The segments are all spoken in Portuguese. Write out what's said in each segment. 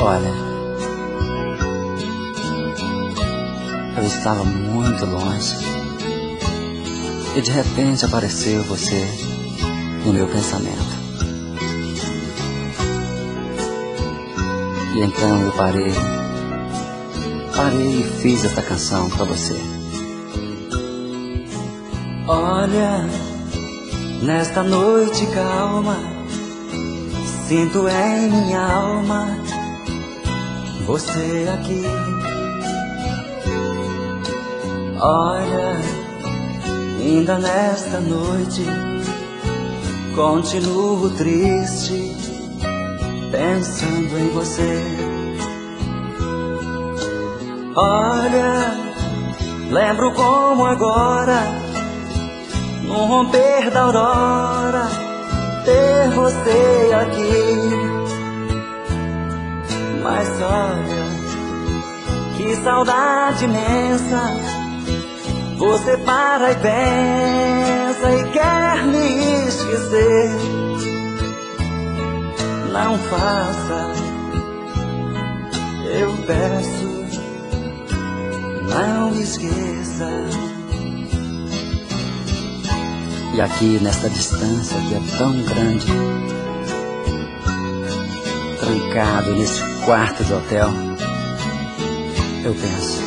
Olha, eu estava muito longe e de repente apareceu você no meu pensamento. E então eu parei e fiz esta canção pra você. Olha, nesta noite calma, sinto em minha alma você aqui. Olha, ainda nesta noite continuo triste, pensando em você. Olha, lembro como agora, no romper da aurora, ter você aqui. Mas olha, que saudade imensa, você para e pensa e quer me esquecer. Não faça, eu peço, não me esqueça. E aqui nesta distância que é tão grande, trancado nesse quarto de hotel, eu penso,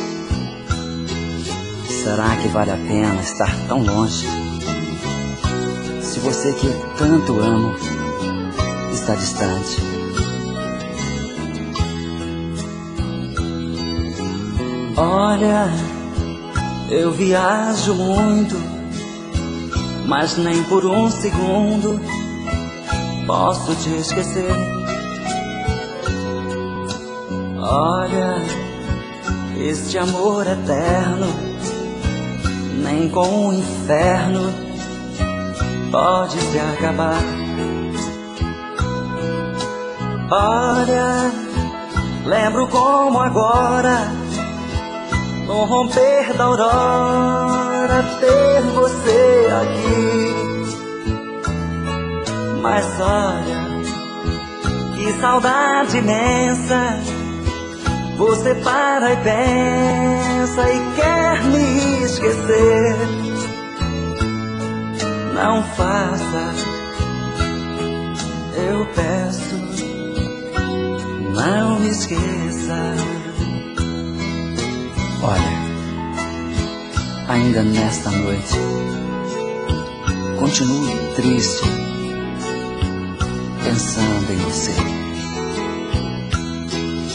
será que vale a pena estar tão longe, se você que eu tanto amo está distante? Olha, eu viajo muito, mas nem por um segundo posso te esquecer. Olha, este amor eterno, nem com o inferno pode se acabar. Olha, lembro como agora, no romper da aurora, ter você aqui. Mas olha, que saudade imensa, você para e pensa e quer me esquecer. Não faça, eu peço, não me esqueça. Olha, ainda nesta noite continuo triste, pensando em você.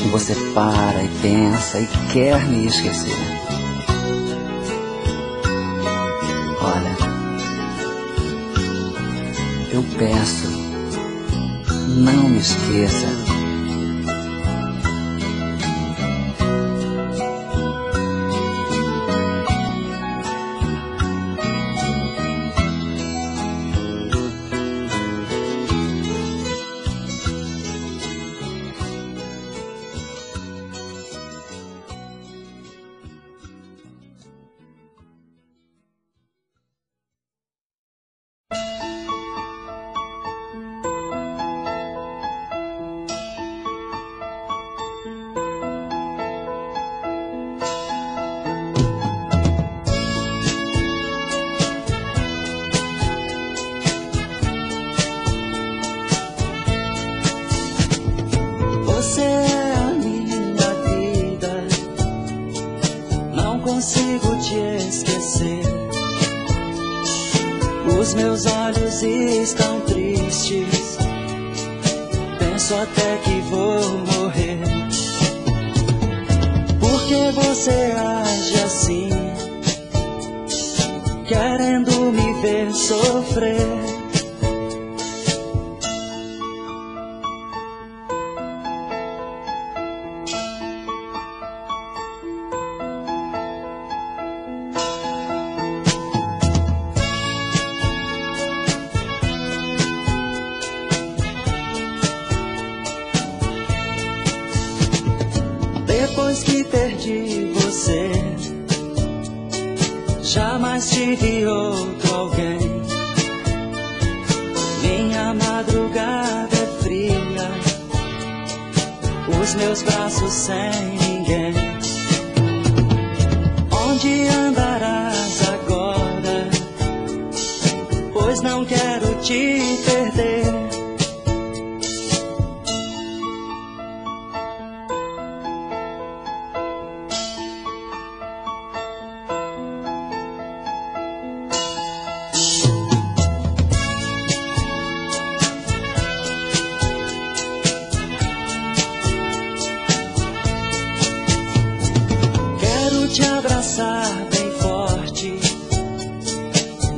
E você para e pensa e quer me esquecer. Olha, eu peço, não me esqueça. Você é a minha vida, não consigo te esquecer. Os meus olhos estão tristes, penso até que vou morrer. Por que você age assim, querendo me ver sofrer? Depois que perdi você, jamais tive outro alguém. Minha madrugada é fria, os meus teus braços sem ninguém. Onde andarás agora? Pois não quero te perder. Te abraçar bem forte,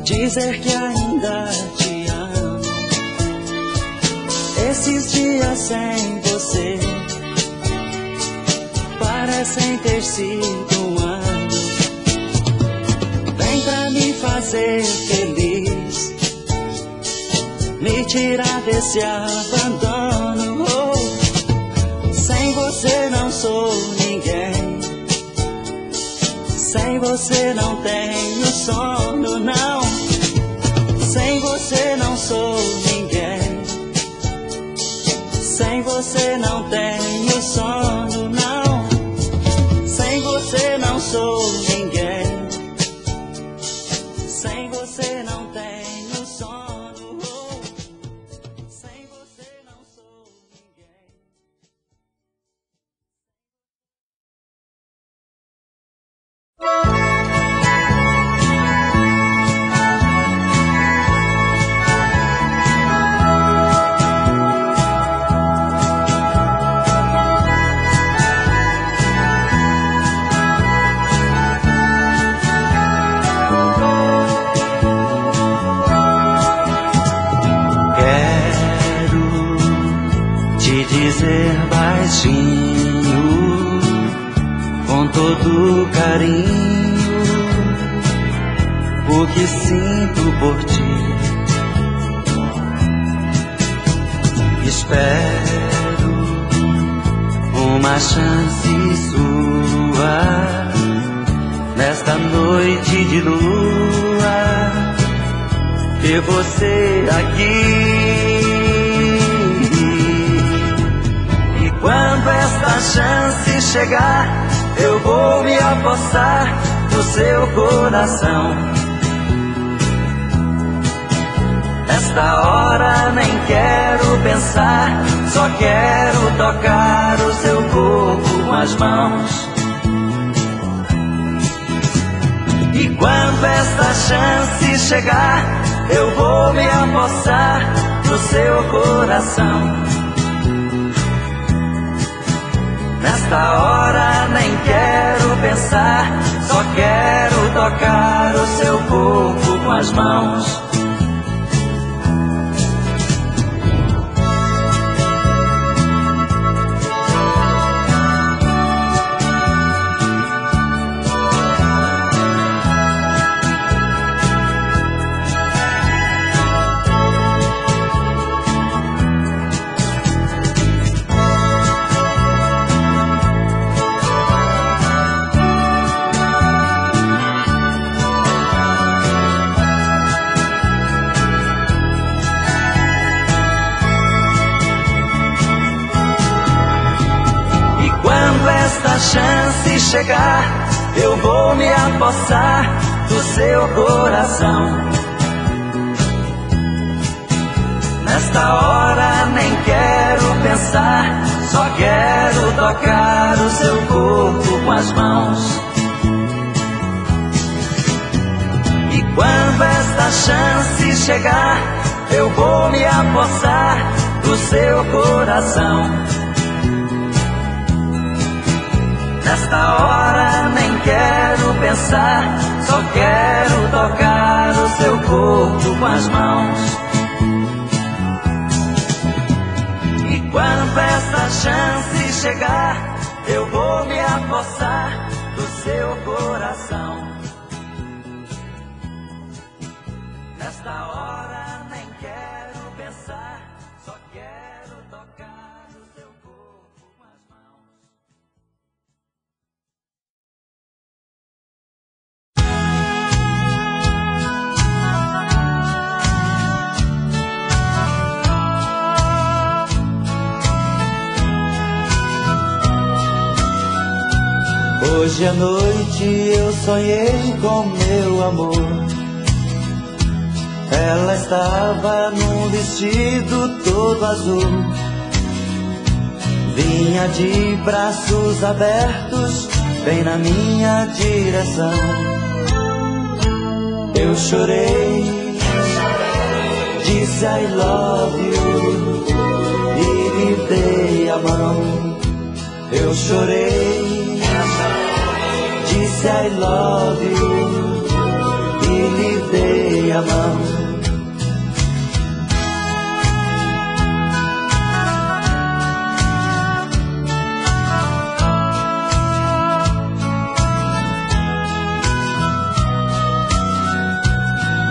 dizer que ainda te amo. Esses dias sem você parecem ter sido um ano. Vem pra me fazer feliz, me tirar desse abandono. Oh, sem você não sou ninguém. Sem você não tenho sono, não. Sem você não sou ninguém. Sem você não tenho sono, não. Sem você não sou ninguém. Sem você não tenho sono. Sem você não sou ninguém. Dizer baixinho, com todo carinho, o que sinto por ti. Espero uma chance sua nesta noite de lua, ter você aqui. Quando esta chance chegar, eu vou me apossar do seu coração. Nesta hora nem quero pensar, só quero tocar o seu corpo com as mãos. E quando esta chance chegar, eu vou me apossar do seu coração. Nesta hora nem quero pensar, só quero tocar o seu corpo com as mãos. Esta chance chegar, eu vou me apossar do seu coração. Nesta hora nem quero pensar, só quero tocar o seu corpo com as mãos. E quando esta chance chegar, eu vou me apossar do seu coração. Nesta hora nem quero pensar, só quero tocar o seu corpo com as mãos. E quando essa chance chegar, eu vou me apossar do seu coração. Nesta hora nem quero pensar, só quero tocar o seu corpo com as mãos. Hoje à noite eu sonhei com meu amor. Ela estava num vestido todo azul, vinha de braços abertos bem na minha direção. Eu chorei, disse I love you e lhe dei a mão. Eu chorei, disse I love you e lhe dei a mão.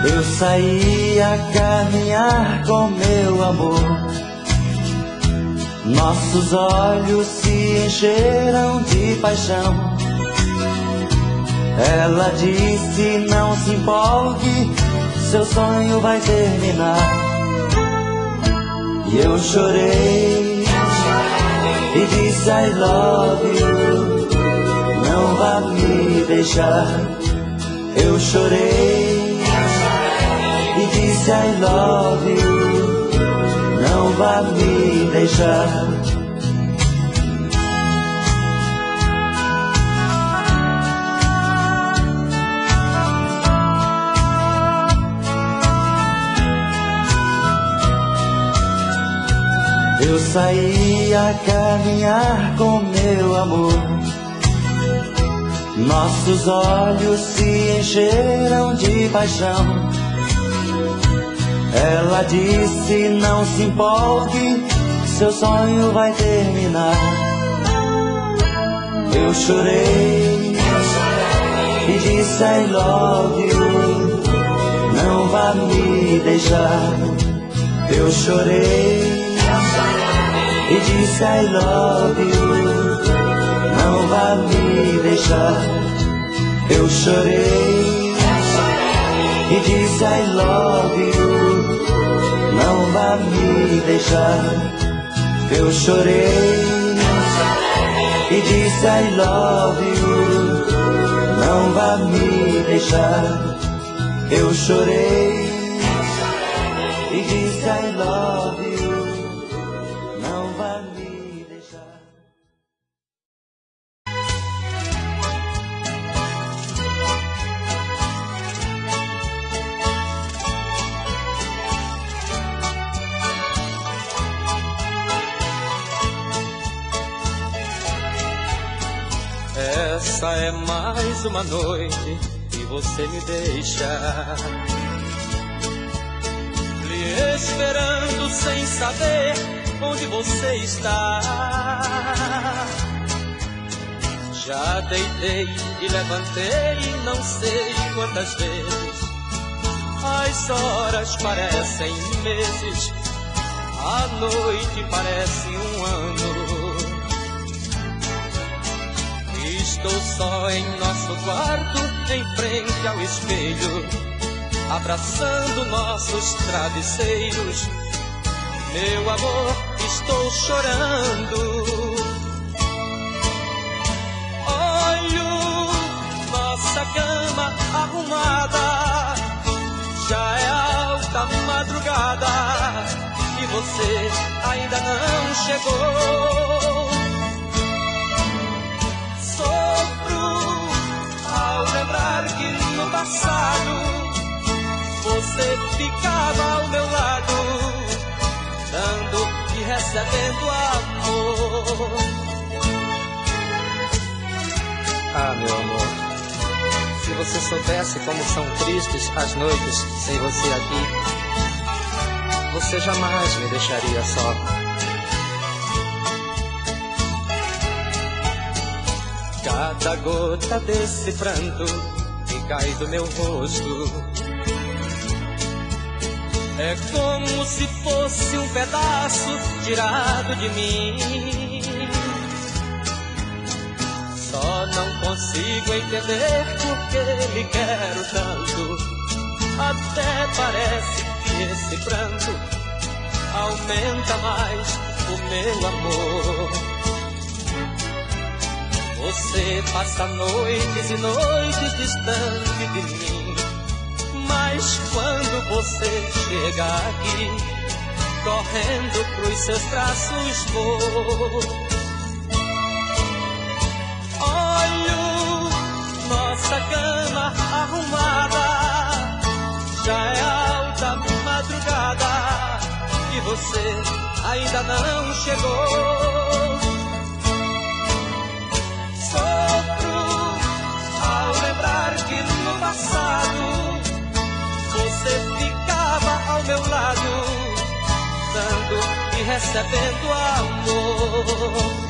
Eu saí a caminhar com meu amor. Nossos olhos se encheram de paixão. Ela disse, não se empolgue, seu sonho vai terminar. E eu chorei e disse I love you, não vá me deixar. Eu chorei e disse I love you, não vá me deixar. Eu saí a caminhar com meu amor. Nossos olhos se encheram de paixão. Ela disse, não se empolgue, seu sonho vai terminar. Eu chorei e disse I love you, não vá me deixar. Eu chorei e disse I love you, não vá me deixar. Eu chorei e disse I love you, não vá me deixar. Eu chorei e disse I love you, não vá me deixar. Eu chorei e disse I love you, não vá me deixar. Essa é mais uma noite que você me deixa, lhe esperando sem saber onde você está. Já deitei e levantei não sei quantas vezes. As horas parecem meses, a noite parece um ano. Estou só em nosso quarto, em frente ao espelho, abraçando nossos travesseiros. Meu amor, estou chorando. Olho nossa cama arrumada, já é alta madrugada e você ainda não chegou. Ao lembrar que no passado você ficava ao meu lado, dando e recebendo amor. Ah, meu amor, se você soubesse como são tristes as noites sem você aqui, você jamais me deixaria só. Cada gota desse pranto que cai do meu rosto é como se fosse um pedaço tirado de mim. Só não consigo entender por que lhe quero tanto. Até parece que esse pranto aumenta mais o meu amor. Você passa noites e noites distante de mim, mas quando você chega aqui, correndo pros seus braços vou. Olho nossa cama arrumada, já é alta madrugada e você ainda não chegou. Sofro ao lembrar que no passado você ficava ao meu lado, dando e recebendo amor.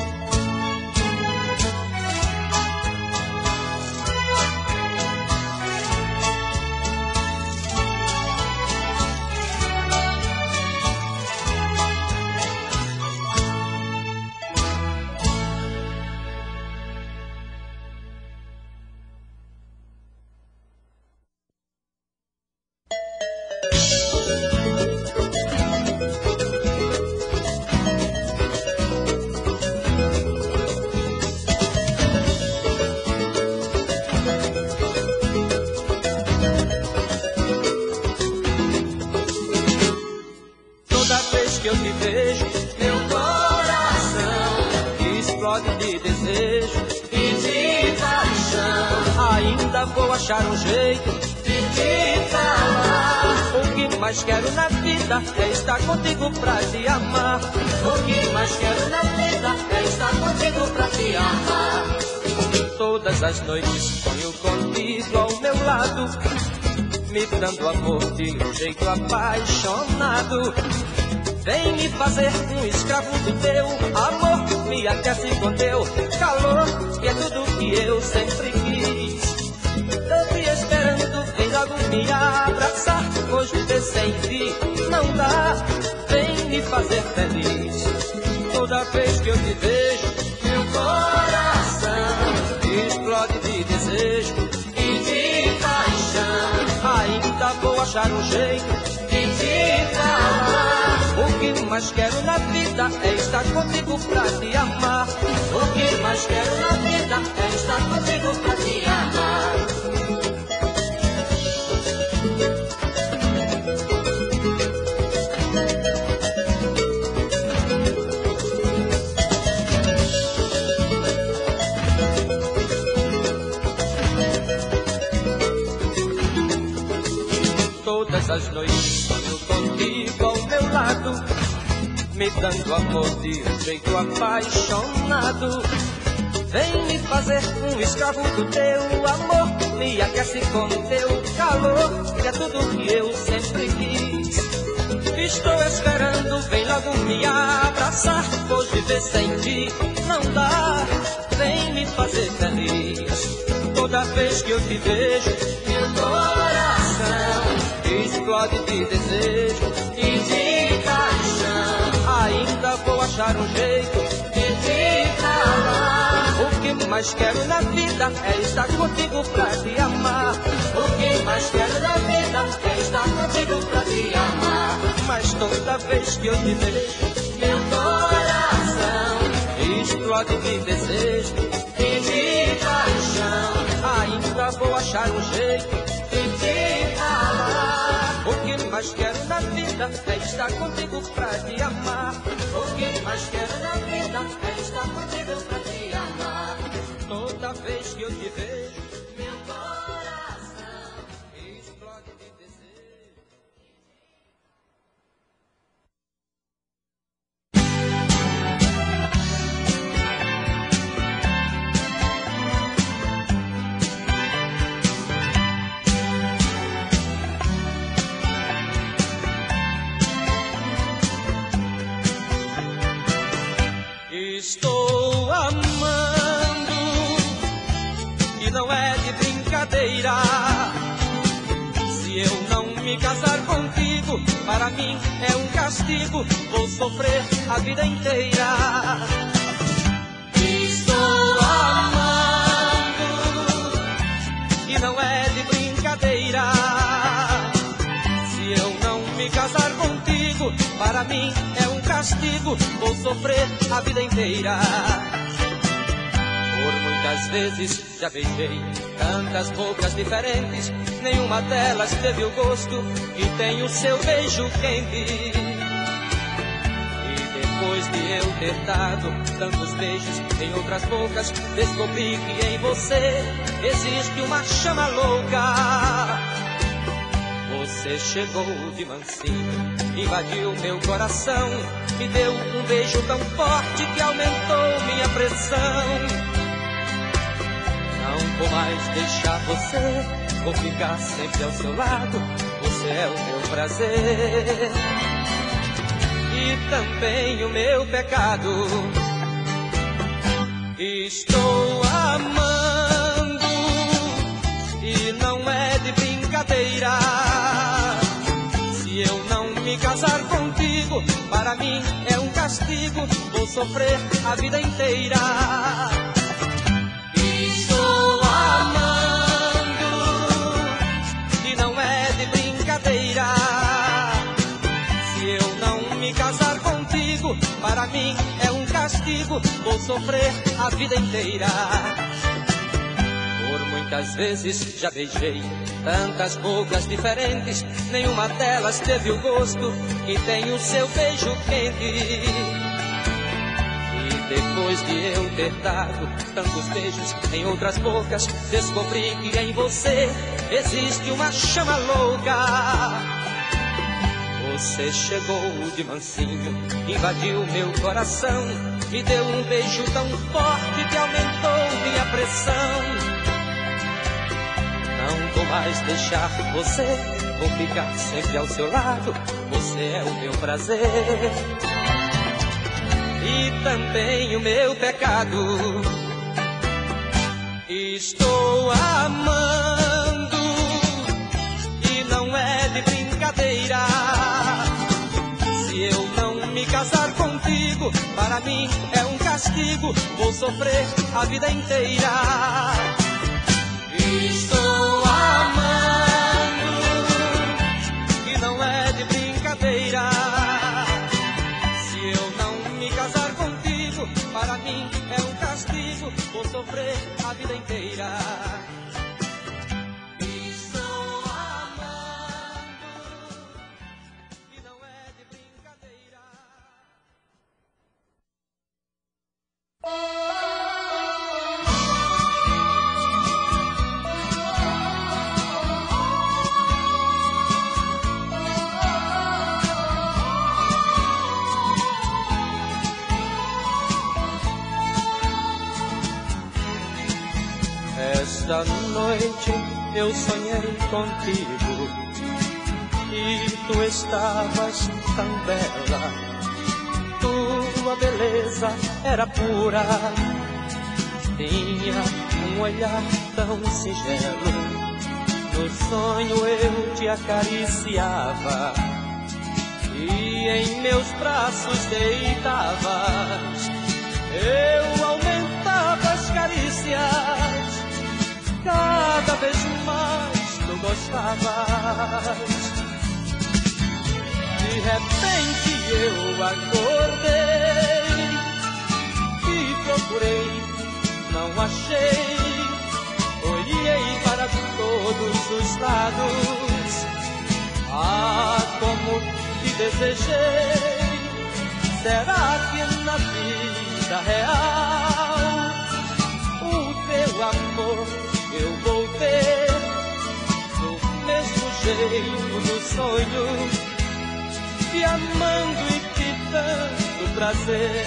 Vou achar um jeito de te falar. O que mais quero na vida é estar contigo pra te amar. O que mais quero na vida é estar contigo pra te amar. Todas as noites sonho contigo ao meu lado, me dando amor de um jeito apaixonado. Vem me fazer um escravo do teu amor, me aquece com teu calor, que é tudo que eu sempre quis. Tô te esperando, vem logo me abraçar, hoje viver sem ti não dá, vem me fazer feliz. Toda vez que eu te vejo, meu coração explode de desejo e de paixão. Ainda vou achar um jeito de te falar. O que mais quero na vida é estar contigo pra te amar. O que mais quero na vida é estar contigo pra te amar. Todas as noites sonho contigo ao meu lado, me dando amor de um jeito apaixonado. Vem me fazer um escravo do teu amor, me aquece com teu calor, que é tudo que eu sempre quis. Estou esperando, vem logo me abraçar, pois viver sem ti não dá, vem me fazer feliz. Toda vez que eu te vejo, meu coração explode de desejo e de paixão. Ainda vou achar um jeito de te falar. O que mais quero na vida é estar contigo pra te amar. O que mais quero na vida é estar contigo pra te amar. Mas toda vez que eu te vejo, meu coração explode de desejo e de paixão. Ainda vou achar um jeito de te falar. O que mais quero na vida é estar contigo pra te amar. O que mais quero na vida é estar contigo pra te amar. Toda vez que eu te vejo, meu coração explode de desejo. Estou amando e não é de brincadeira. Se eu não me casar contigo, para mim é um castigo, vou sofrer a vida inteira. Estou amando e não é de brincadeira. Se eu não me casar contigo, para mim é um castigo, vou sofrer a vida inteira. Por muita muitas vezes já beijei tantas bocas diferentes, nenhuma delas teve o gosto que tem o seu beijo quente. E depois de eu ter dado tantos beijos em outras bocas, descobri que em você existe uma chama louca. Você chegou de mansinho, invadiu meu coração, me deu um beijo tão forte que aumentou minha pressão. Não vou mais deixar você, vou ficar sempre ao seu lado, você é o meu prazer e também o meu pecado. Estou amando e não é de brincadeira. Se eu não me casar contigo, para mim é um castigo, vou sofrer a vida inteira. Estou amando e não é de brincadeira. Se eu não me casar contigo, para mim é um castigo, vou sofrer a vida inteira. Por muitas vezes já beijei tantas bocas diferentes, nenhuma delas teve o gosto que tem o seu beijo quente. E depois de eu ter dado tantos beijos em outras bocas, descobri que em você existe uma chama louca. Você chegou de mansinho, invadiu meu coração, me deu um beijo tão forte que aumentou minha pressão. Não vou mais deixar você, vou ficar sempre ao seu lado, você é o meu prazer e também o meu pecado. Estou amando e não é de brincadeira. Se eu não me casar contigo, para mim é um castigo, vou sofrer a vida inteira. Estou amando e não é de brincadeira. Se eu não me casar contigo, para mim é um castigo, vou sofrer a vida inteira. Estou amando e não é de brincadeira. Esta noite eu sonhei contigo e tu estavas tão bela. Tua beleza era pura, tinha um olhar tão singelo. No sonho eu te acariciava e em meus braços deitavas. Eu aumentava as carícias, cada vez mais tu gostavas. De repente eu acordei e procurei, não achei. Olhei para todos os lados, ah, como te desejei. Será que na vida real o teu amor eu vou ter do mesmo jeito do sonho, te amando e te dando prazer?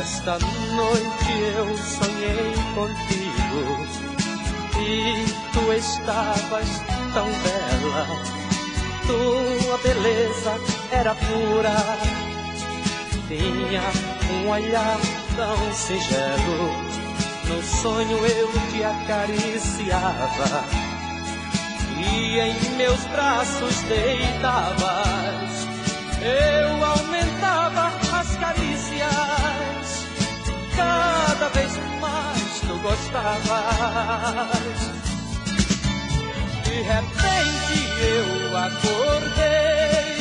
Esta noite eu sonhei contigo e tu estavas tão bela. Tua beleza era pura, tinha um olhar tão singelo. No sonho eu te acariciava e em meus braços deitavas. Eu aumentava as carícias, cada vez mais tu gostavas. De repente eu acordei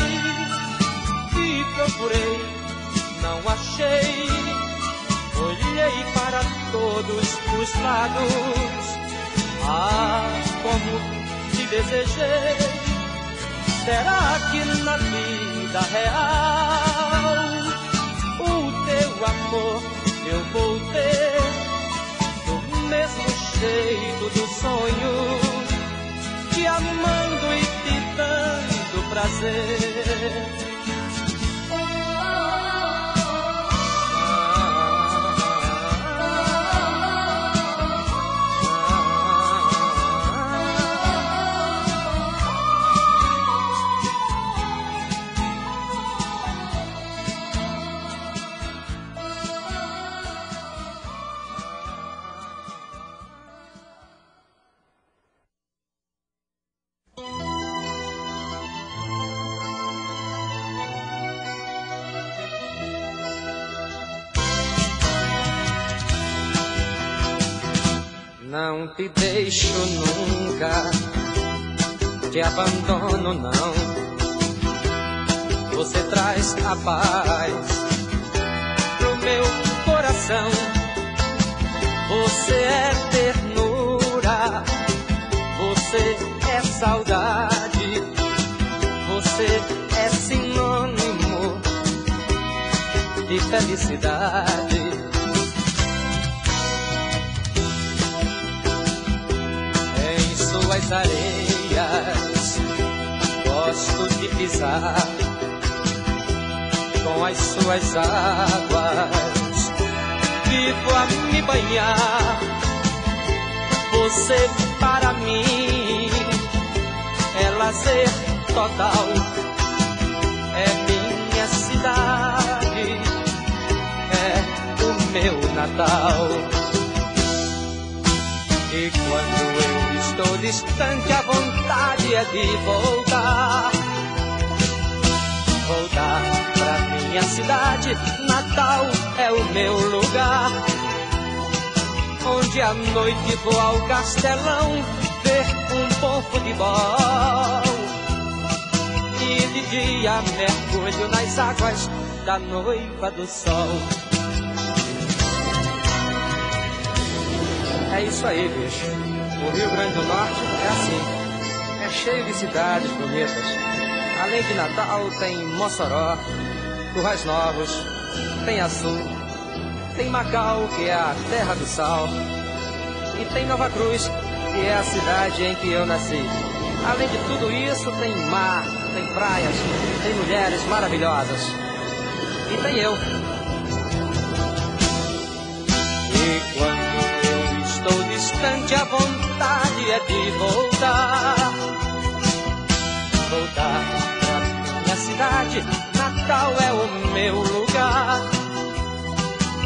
e procurei, não achei. Olhei para todos os lados, ah, como te desejei. Será que na vida real o teu amor eu vou ter do mesmo jeito do sonho, te amando e te dando prazer? Não te deixo nunca, te abandono não. Você traz a paz pro meu coração. Você é ternura, você é saudade, você é sinônimo de felicidade. Suas areias gosto de pisar, com as suas águas vivo a me banhar. Você para mim é lazer total, é minha cidade, é o meu Natal. E quando eu estou distante, a vontade é de voltar. Voltar pra minha cidade, Natal é o meu lugar. Onde à noite vou ao castelão ver um bom futebol. E de dia mergulho nas águas da noiva do sol. É isso aí, bicho. O Rio Grande do Norte é assim. É cheio de cidades bonitas. Além de Natal, tem Mossoró, Currais Novos, tem Açu, tem Macau, que é a terra do sal, e tem Nova Cruz, que é a cidade em que eu nasci. Além de tudo isso, tem mar, tem praias, tem mulheres maravilhosas. E tem eu. E quando eu estou distante, a vontade é de voltar. Voltar pra minha cidade, Natal é o meu lugar.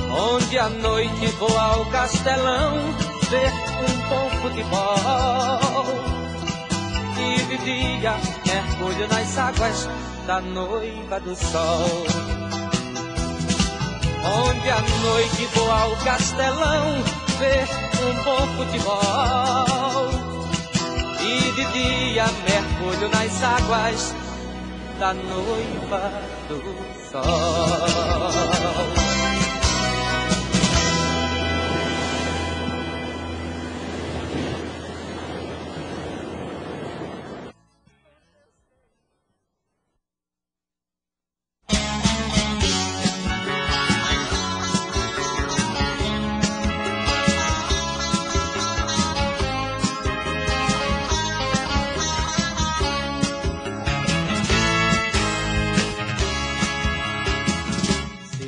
Onde à noite vou ao castelão ver um bom futebol. E de dia mergulho nas águas da noiva do sol. Onde à noite vou ao castelão ver um bom futebol. E de dia mergulho nas águas da noiva do sol.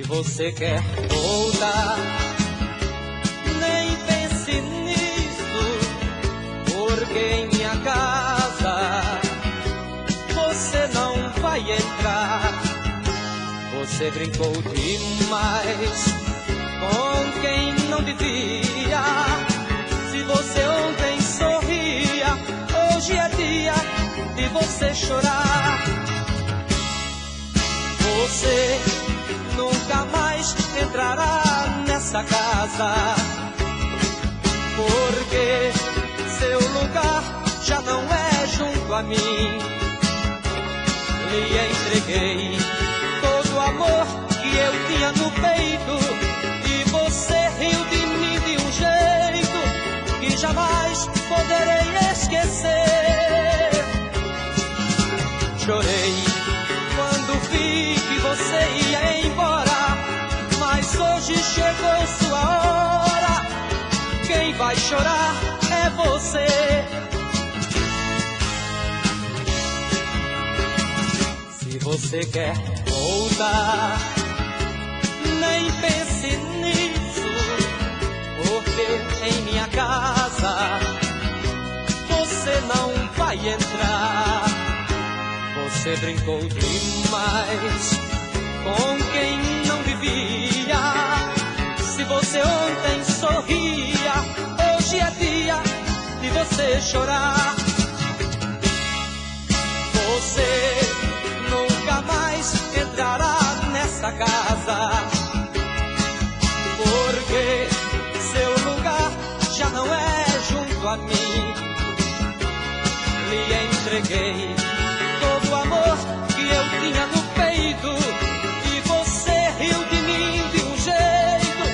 Você quer voltar, nem pense nisso, porque em minha casa você não vai entrar. Você brincou demais com quem não devia. Se você ontem sorria, hoje é dia de você chorar. Você nunca entrará nessa casa, porque seu lugar já não é junto a mim. Lhe entreguei todo o amor que eu tinha no peito, e você riu de mim de um jeito que jamais poderei esquecer. Chorei quando vi que você ia embora, mas hoje chegou sua hora. Quem vai chorar é você. Se você quer voltar, nem pense nisso, porque em minha casa você não vai entrar. Você brincou demais com quem não devia. Se você ontem sorria, hoje é dia de você chorar. Você nunca mais entrará nessa casa, porque seu lugar já não é junto a mim. Lhe entreguei todo o amor que eu tinha no peito, e você riu de mim de um jeito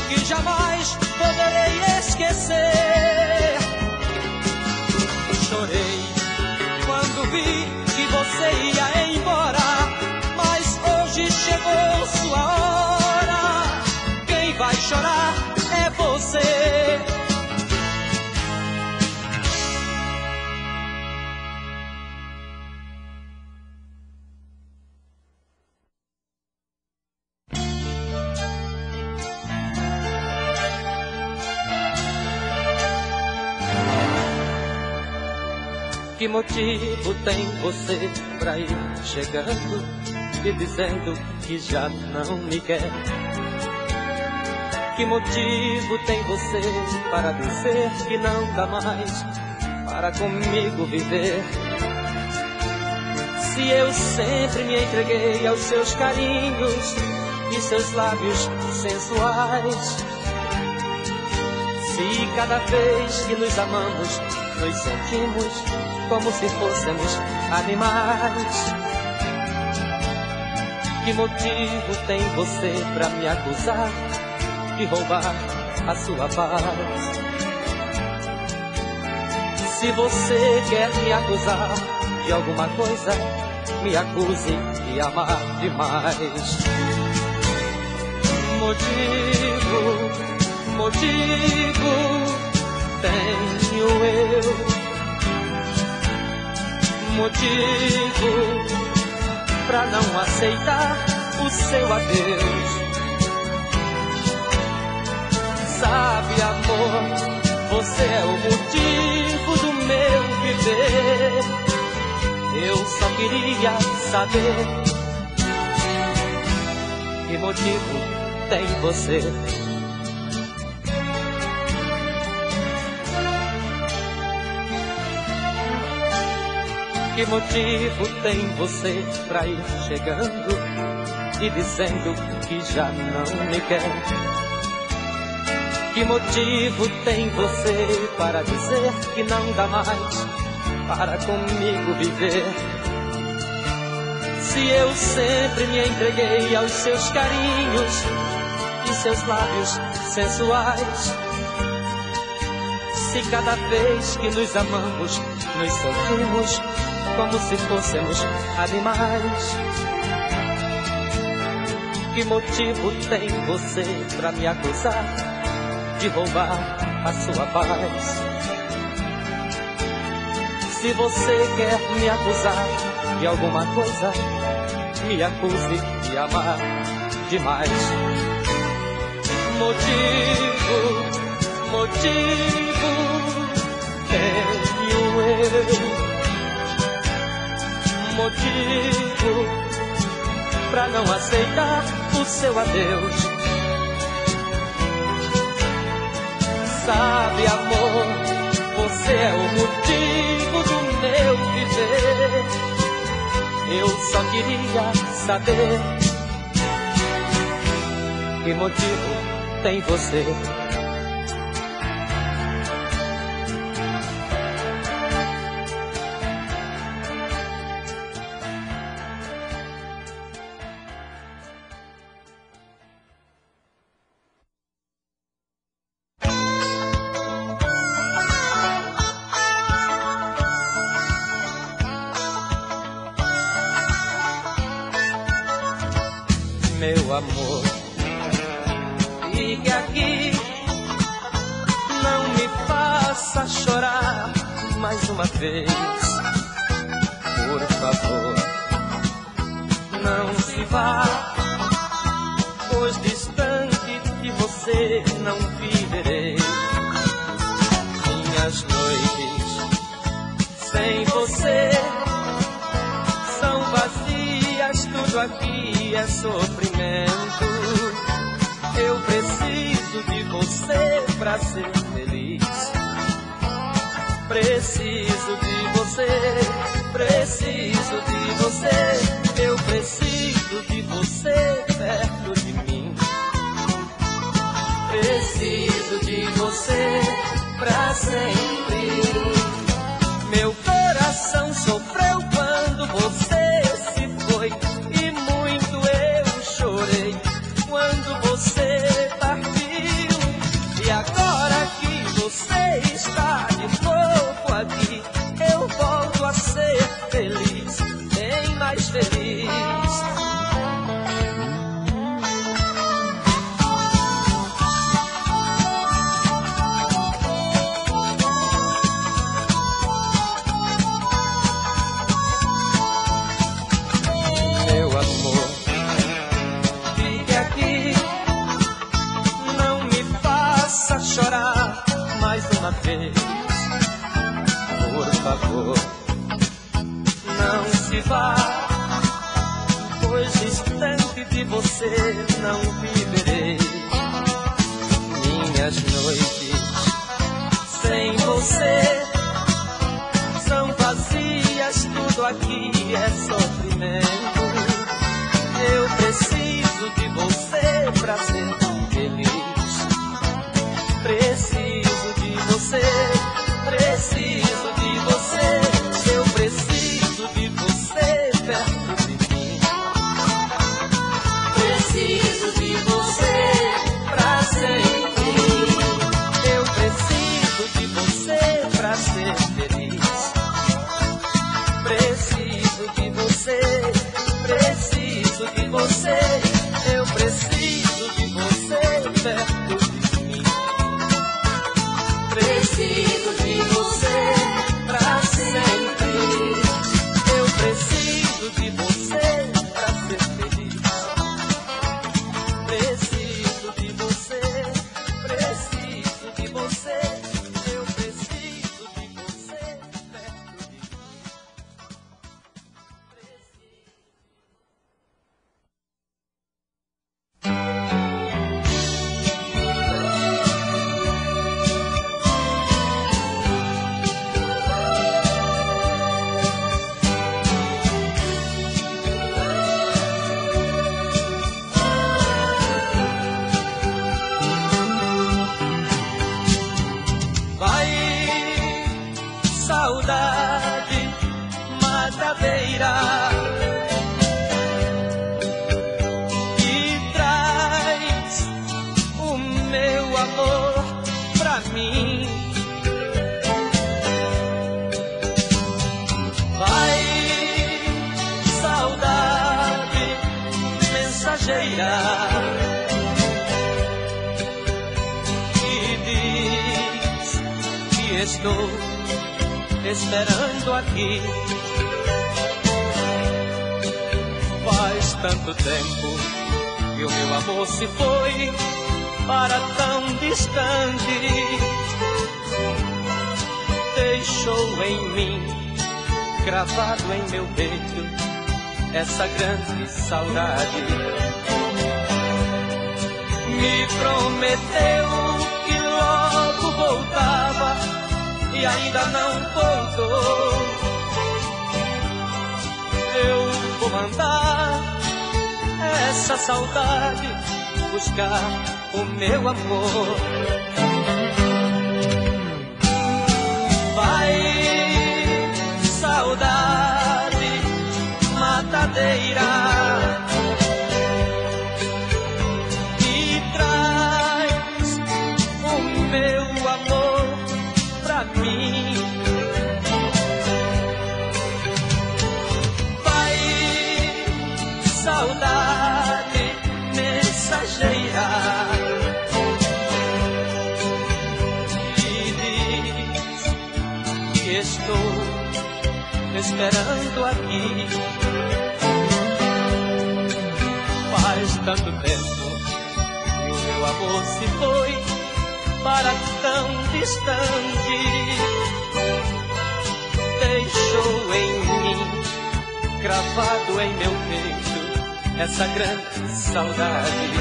que jamais poderei esquecer. Chorei quando vi que você ia embora, mas hoje chegou sua hora. Quem vai chorar é você. Que motivo tem você pra ir chegando e dizendo que já não me quer? Que motivo tem você para dizer que não dá mais para comigo viver? Se eu sempre me entreguei aos seus carinhos e seus lábios sensuais, se cada vez que nos amamos nos sentimos como se fôssemos animais, que motivo tem você pra me acusar de roubar a sua paz? Se você quer me acusar de alguma coisa, me acuse de amar demais. Motivo tenho eu, motivo pra não aceitar o seu adeus. Sabe, amor, você é o motivo do meu viver. Eu só queria saber que motivo tem você. Que motivo tem você pra ir chegando e dizendo que já não me quer? Que motivo tem você para dizer que não dá mais para comigo viver? Se eu sempre me entreguei aos seus carinhos e seus lábios sensuais, se cada vez que nos amamos nos sentimos como se fôssemos animais, que motivo tem você pra me acusar de roubar a sua paz? Se você quer me acusar de alguma coisa, me acuse de amar demais. Motivo tenho eu, motivo pra não aceitar o seu adeus. Sabe, amor, você é o motivo do meu viver. Eu só queria saber Que motivo tem você? Meu amor, fique aqui, não me faça chorar mais uma vez. Por favor, não se vá, pois distante de você não viverei. Minhas noites sem você são vazias, tudo aqui é sofrimento. Eu preciso de você pra ser feliz. Preciso de você, preciso de você. Eu preciso de você perto de mim. Preciso de você pra sempre. Meu coração sofreu quando você se foi, e muito eu chorei quando você partiu. E agora que você está de novo aqui, eu volto a ser feliz, bem mais feliz. Chorar mais uma vez, por favor, não se vá, pois distante de você não viverei. Minhas noites sem você são vazias, tudo aqui é sofrimento. Eu preciso de você pra ser feliz. Preciso de você, preciso de você. Eu preciso de você perto de mim. Preciso de você pra sempre. Eu preciso de você pra ser feliz. Preciso de você, preciso de você. Eu preciso de você perto de mim. Preciso de você pra sempre. Eu preciso de você pra ser feliz. Preciso de você, preciso de você. Eu preciso de você perto de mim. Saudade matadeira que traz o meu amor pra mim. Vai, saudade mensageira que diz que estou esperando aqui. Faz tanto tempo que o meu amor se foi para tão distante. Deixou em mim, gravado em meu peito, essa grande saudade. Me prometeu que logo voltava e ainda não voltou. Eu vou mandar essa saudade buscar o meu amor. Vai, saudade matadeira, e traz o meu amor pra mim. Vai, saudade mensageira, e diz que estou esperando aqui. Faz tanto tempo que o meu amor se foi para tão distante. Deixou em mim, gravado em meu peito, essa grande saudade.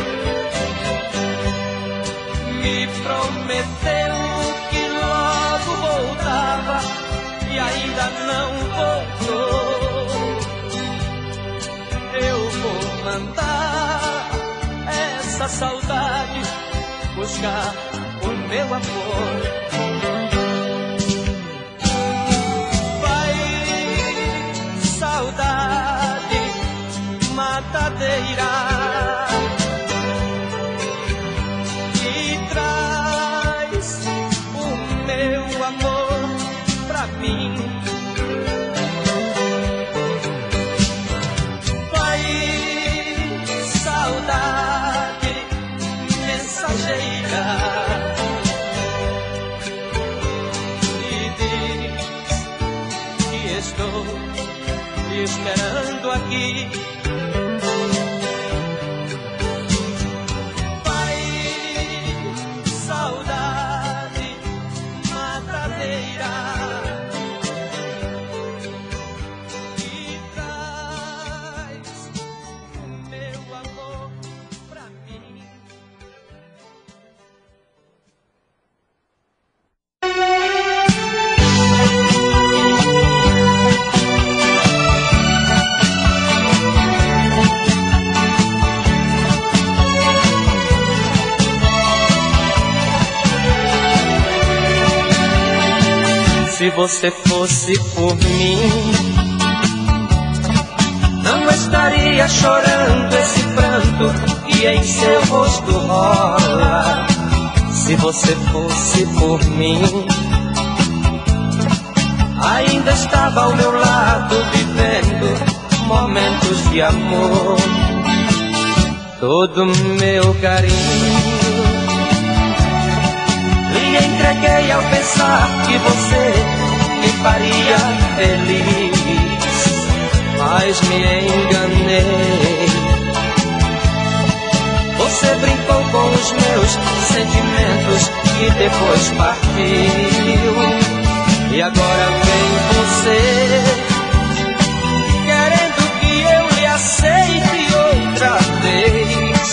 Me prometeu que logo voltava e ainda não voltou. Eu vou mandar essa saudade buscar o meu amor. Vai, saudade matadeira, e traz o meu amor pra mim. Vai, saudade mensageira, e diz que estou esperando aqui. Vai, saudade matadeira, e traz o meu amor pra mim. Se você fosse por mim, não estaria chorando esse pranto que em seu rosto rola. Se você fosse por mim, ainda estava ao meu lado vivendo momentos de amor. Todo meu carinho lhe entreguei ao pensar que você me faria feliz, mas me enganei. Você brincou com os meus sentimentos e depois partiu. E agora vem você, querendo que eu lhe aceite outra vez,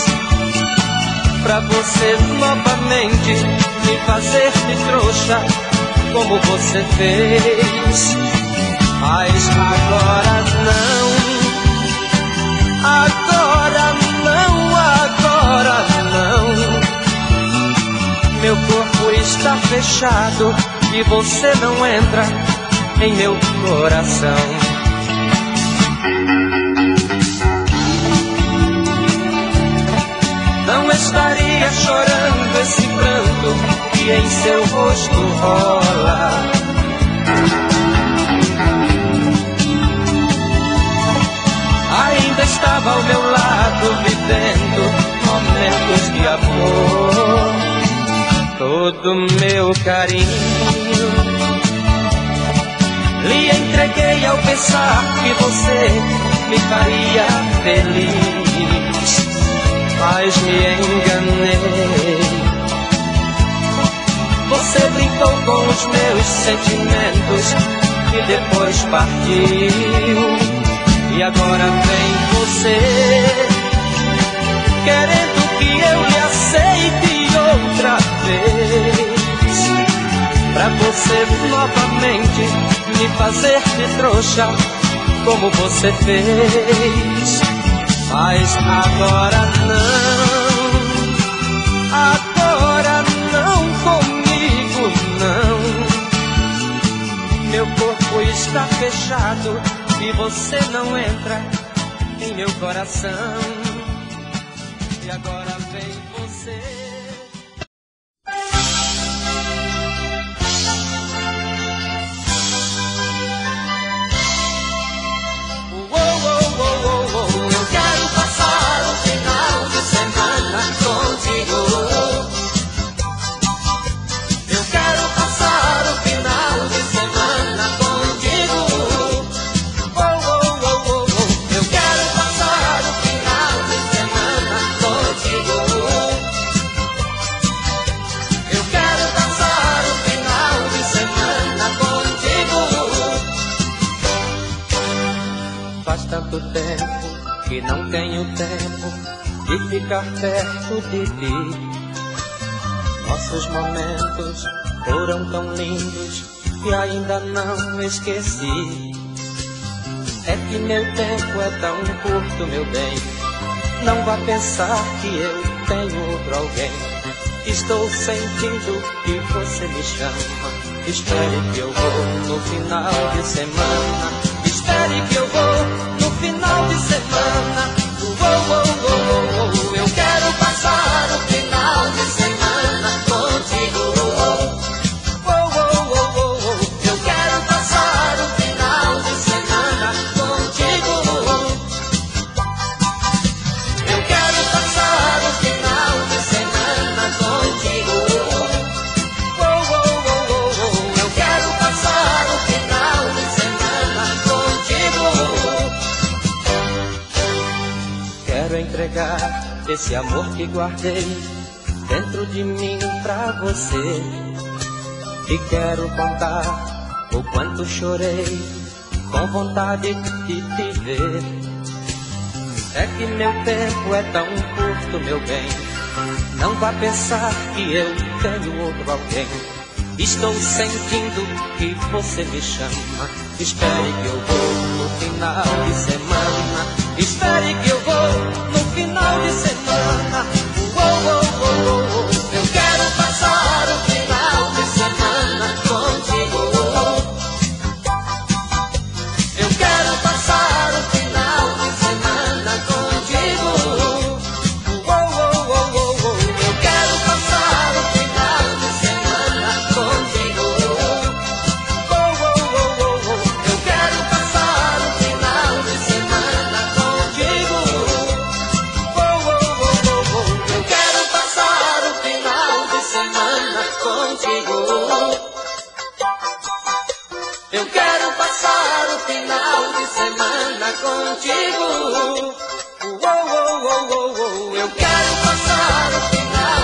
pra você novamente me fazer de trouxa como você fez. Mas agora não, agora não, agora não. Meu corpo está fechado e você não entra em meu coração. Não estaria chorando esse pranto que em seu rosto rola. Ainda estava ao meu lado vivendo momentos de amor. Todo meu carinho lhe entreguei ao pensar que você me faria feliz, mas me enganei. Você brincou com os meus sentimentos e depois partiu. E agora vem você, querendo que eu lhe aceite outra vez, pra você novamente me fazer de trouxa como você fez. Mas agora não, Agora não comigo, não. Meu corpo está fechado e você não entra em meu coração. E agora vem você. Eu quero passar o final de semana contigo. Eu quero passar o final de semana contigo. Eu quero passar o final de semana contigo. Eu quero passar o final de semana contigo. Faz tanto tempo que não tenho tempo de ficar perto de ti. Nossos momentos foram tão lindos que ainda não esqueci. É que meu tempo é tão curto, meu bem. Não vá pensar que eu tenho outro alguém. Estou sentindo que você me chama. Espere que eu vou no final de semana. Espere que eu vou no final de semana. Eu quero passar o final de semana contigo. Eu quero passar o final de semana contigo. Eu quero passar o final de semana contigo. Eu quero passar o final de semana contigo. Quero entregar esse amor que guardei dentro de mim pra você. E quero contar o quanto chorei com vontade de te ver. É que meu tempo é tão curto, meu bem. Não vá pensar que eu tenho outro alguém. Estou sentindo que você me chama. Espere que eu vou no final de semana. Espere que eu vou no final de semana. Eu quero passar o final de semana contigo. Eu quero passar o final de semana contigo. Eu quero passar o final de semana contigo. Eu quero passar o final de semana contigo. Eu quero passar o final de semana contigo. Eu quero passar o final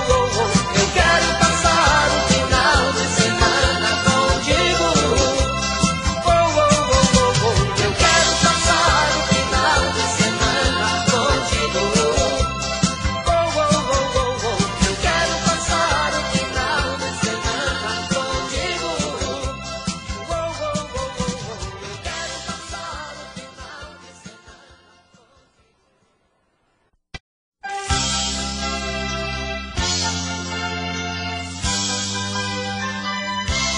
de semana contigo. Eu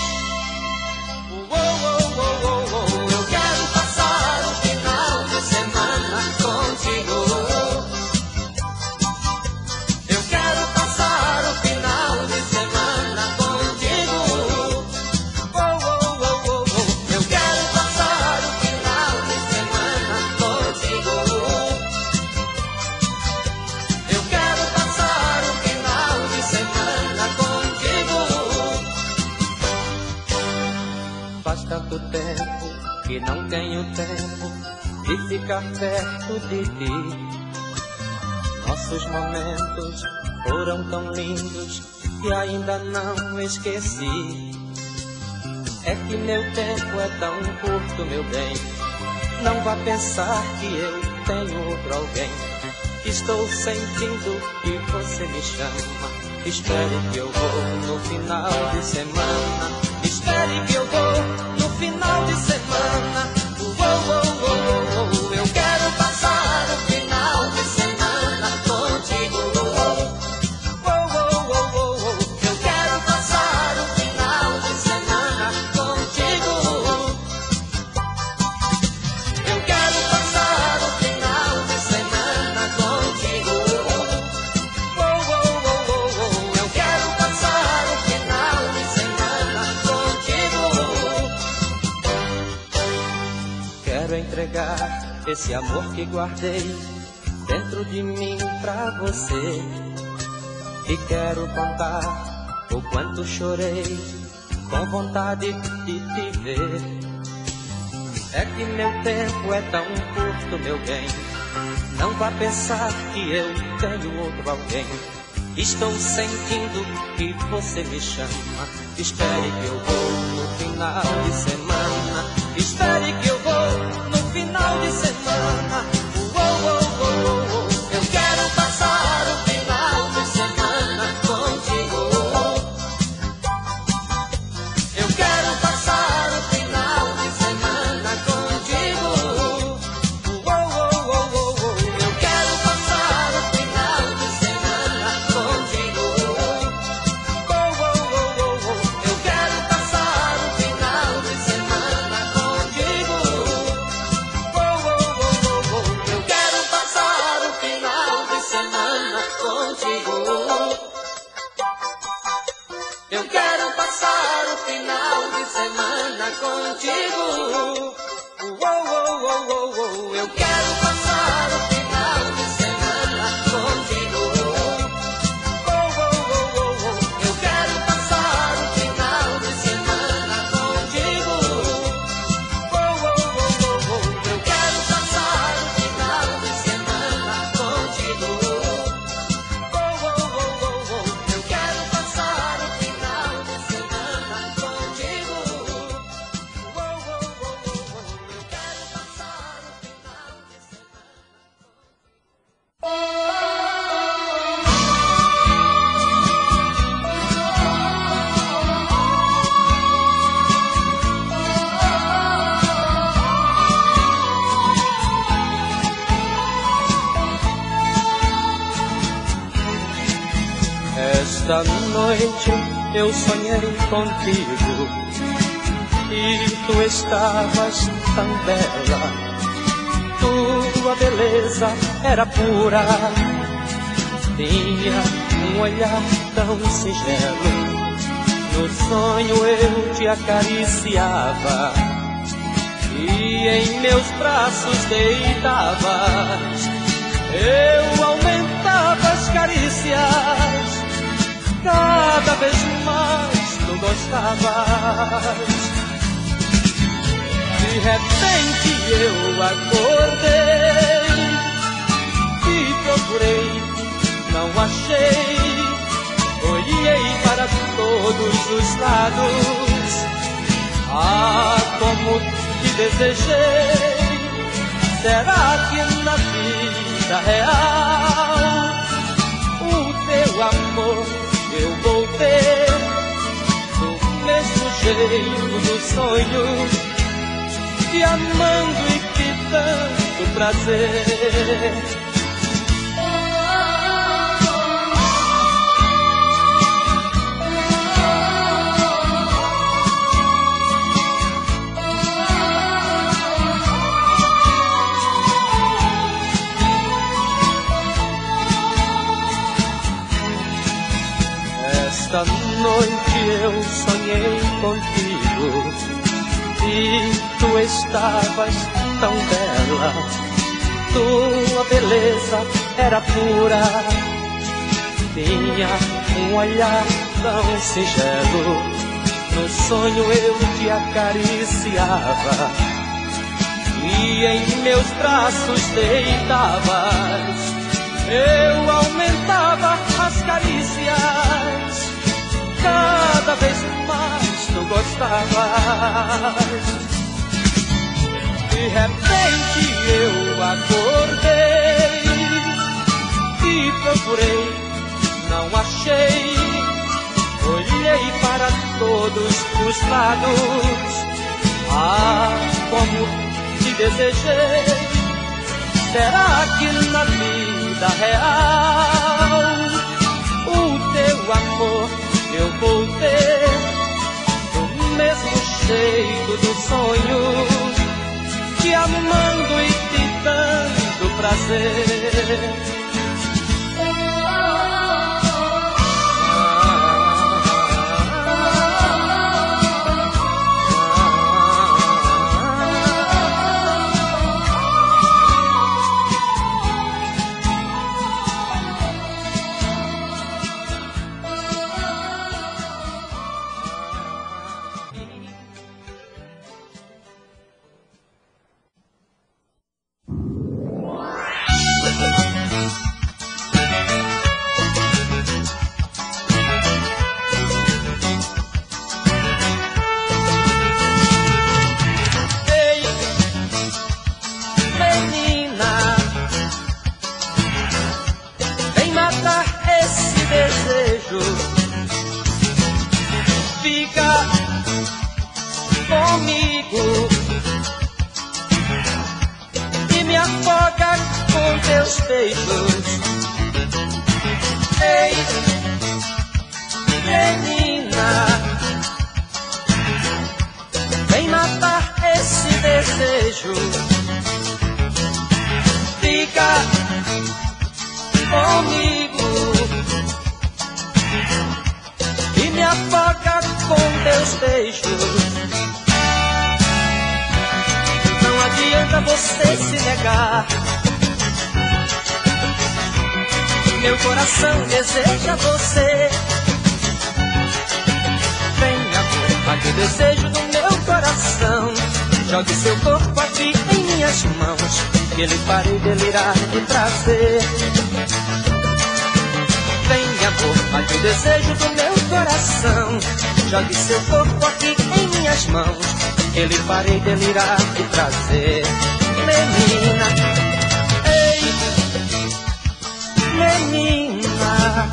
quero passar o final de semana contigo. Eu quero passar o final de semana contigo. Eu quero passar o final de semana contigo. Eu quero passar o final de semana contigo. Faz tanto tempo que não tenho tempo de ficar perto de ti. Nossos momentos foram tão lindos que ainda não esqueci. É que meu tempo é tão curto, meu bem. Não vá pensar que eu tenho outro alguém. Estou sentindo que você me chama. Espere que eu vou no final de semana. Espere que eu vou no final de semana. Eu quero passar o final entregar esse amor que guardei dentro de mim pra você. E quero contar o quanto chorei com vontade de te ver. É que meu tempo é tão curto, meu bem, não vá pensar que eu tenho outro alguém. Estou sentindo que você me chama. Espere que eu vou no final de semana. Espere que eu vou no final de semana. Eu quero passar o final de semana contigo. Eu quero passar o final de semana contigo. Eu quero passar o final de semana contigo. Eu quero passar o final de semana contigo. Eu quero passar o final de semana contigo. Eu quero passar o final de semana contigo. Eu quero passar o final de semana contigo. Eu quero passar o final de semana contigo. Eu quero passar o final de semana contigo. Eu quero passar o final de semana contigo. Esta noite eu sonhei contigo e tu estavas tão bela. Tua beleza era pura, tinha um olhar tão singelo. No sonho eu te acariciava e em meus braços deitavas. Eu aumentava as carícias, cada vez mais tu gostavas. De repente eu acordei e procurei, não achei. Olhei para todos os lados, ah, como te desejei. Será que na vida real o teu amor eu vou ter do mesmo jeito do sonho, te amando e te dando prazer? Esta noite eu sonhei contigo e tu estavas tão bela. Tua beleza era pura, tinha um olhar tão singelo. No sonho eu te acariciava e em meus braços deitavas. Eu aumentava as carícias, cada vez mais tu gostavas. De repente eu acordei e procurei, não achei. Olhei para todos os lados, ah, como te desejei. Será que na vida real o teu amor eu vou ter do mesmo jeito do sonho, te amando e te dando prazer? Fica comigo e me afoga com teus beijos. Ei, menina, vem matar esse desejo. Fica comigo e me afoga com teus beijos. Não adianta você se negar, meu coração deseja você. Vem, amor, aqui o desejo do meu coração. Jogue seu corpo aqui em minhas mãos, que ele pare delirar de prazer. Vem, amor, aqui o desejo do meu coração. Jogue seu corpo aqui em minhas mãos, que ele pare delirar de prazer. Menina, ei, menina,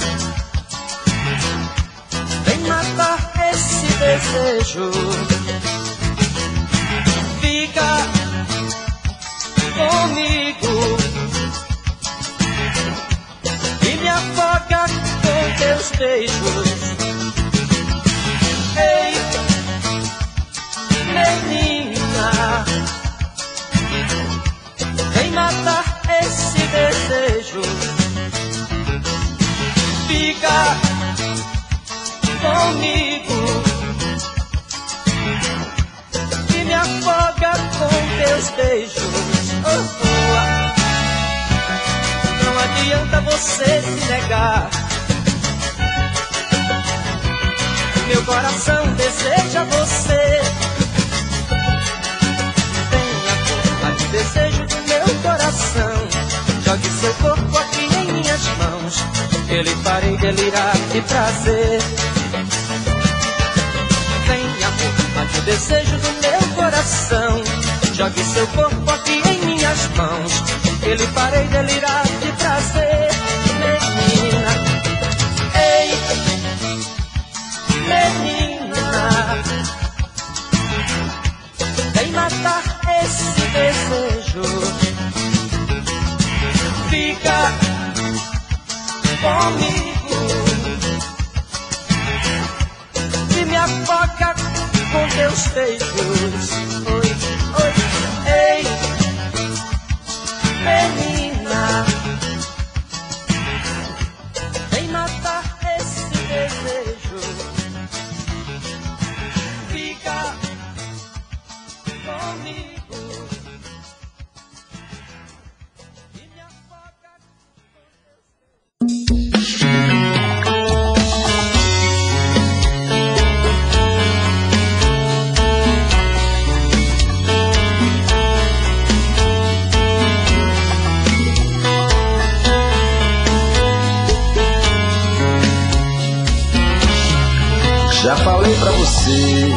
vem matar esse desejo. Fica comigo e me afoga com teus beijos. Ei, menina, vem matar esse desejo. Fica comigo e me afoga com teus beijos. Não adianta você se negar, meu coração deseja você. Venha, aqui o desejo do meu coração. Jogue seu corpo aqui em minhas mãos, que ele pare delirar de prazer. Vem, amor, aqui o desejo do meu coração. Jogue seu corpo aqui em minhas mãos, que ele pare delirar de prazer. Menina, ei, menina, vem matar esse desejo. Fica comigo e me afoga com teus beijos. Oi, oi, ei, menina, vem matar esse desejo. Fica comigo e me afoga com teus beijos. Já falei pra você